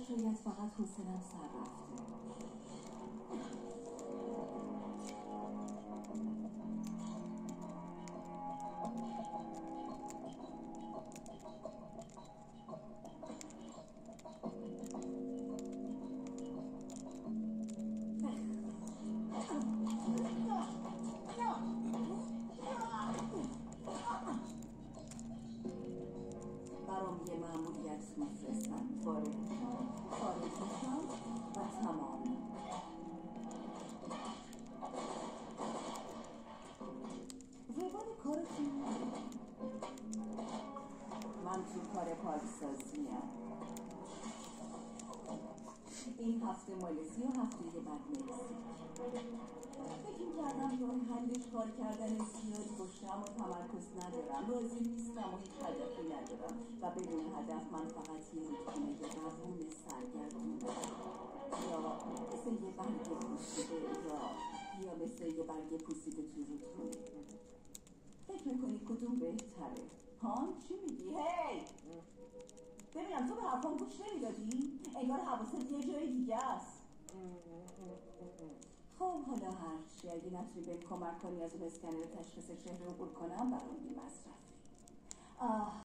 شاید فقط حوصله‌ام سر رفته. برام یه مأموریت میفرستن، وارد میشم، خارج میشم و تمام. روال کارتون من تو کار پاکسازیم. این هفته مالزی و هفته بعد مکزیک. فکر می‌کردم راه حلش کار کردن زیادی باشم و تمرکز ندارم، راضی نیستم و هیچ هدفی ندارم و بدون هدف من فقط یه رودخونه روون سرگردون یا مثل یه برگ پوسیده یا مثل یه برگ پوسیده تو رودخونه. فکر میکنی کدوم بهتره؟ هان چی میگی؟ هی! ببینم تو به حرفام گوش نمیدادی؟ انگار حواست یه جای دیگه است. خب حالا هرچی، اگه نتونی بهم کمک کنی از اون اسکنر تشخیص چهره عبور کنم برام بی مصرفه.